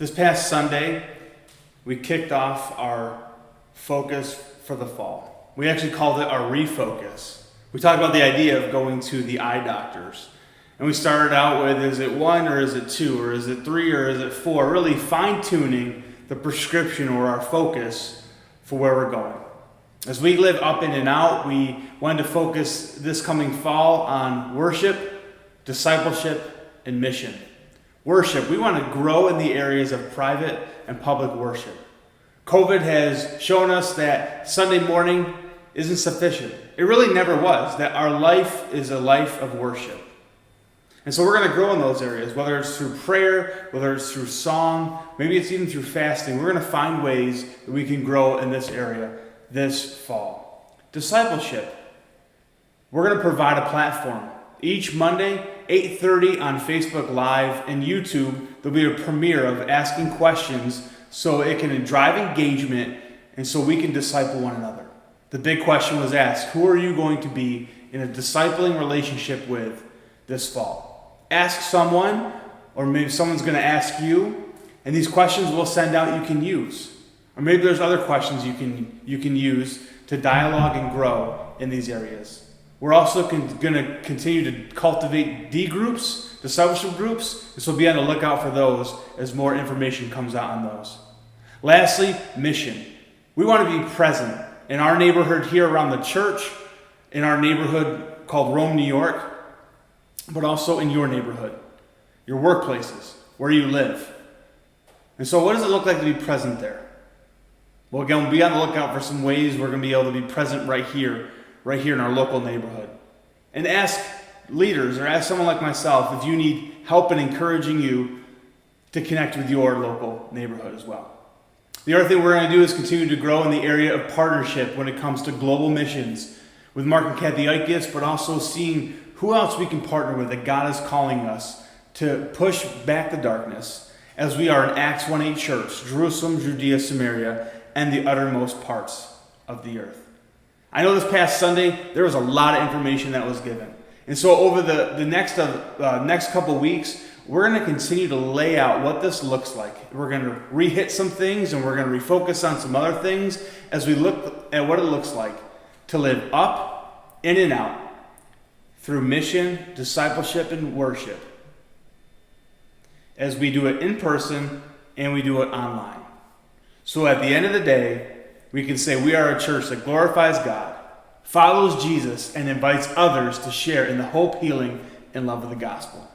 This past Sunday, we kicked off our focus for the fall. We actually called it our Refocus. We talked about the idea of going to the eye doctors. And we started out with, is it 1 or is it 2 or is it 3 or is it 4? Really fine-tuning the prescription or our focus for where we're going. As we live up in and out, we wanted to focus this coming fall on worship, discipleship, and mission. Worship, we want to grow in the areas of private and public worship. COVID has shown us that Sunday morning isn't sufficient. It really never was, that our life is a life of worship. And so we're going to grow in those areas, whether it's through prayer, whether it's through song, maybe it's even through fasting. We're going to find ways that we can grow in this area this fall. Discipleship, we're going to provide a platform. Each Monday, 8:30 on Facebook Live and YouTube, there'll be a premiere of asking questions so it can drive engagement and so we can disciple one another. The big question was asked, who are you going to be in a discipling relationship with this fall? Ask someone, or maybe someone's going to ask you, and these questions we'll send out you can use. Or maybe there's other questions you can use to dialogue and grow in these areas. We're also going to continue to cultivate D groups, discipleship groups, and so be on the lookout for those as more information comes out on those. Lastly, mission. We want to be present in our neighborhood here around the church, in our neighborhood called Rome, New York, but also in your neighborhood, your workplaces, where you live. And so what does it look like to be present there? Well, again, be on the lookout for some ways we're going to be able to be present right here in our local neighborhood. And ask leaders or ask someone like myself if you need help in encouraging you to connect with your local neighborhood as well. The other thing we're going to do is continue to grow in the area of partnership when it comes to global missions with Mark and Kathy Ikes, but also seeing who else we can partner with that God is calling us to push back the darkness as we are an Acts 1:8 church, Jerusalem, Judea, Samaria, and the uttermost parts of the earth. I know this past Sunday, there was a lot of information that was given. And so over the next couple weeks, we're going to continue to lay out what this looks like. We're going to re-hit some things and we're going to refocus on some other things as we look at what it looks like to live up, in and out, through mission, discipleship, and worship, as we do it in person and we do it online. So at the end of the day, we can say we are a church that glorifies God, follows Jesus, and invites others to share in the hope, healing, and love of the gospel.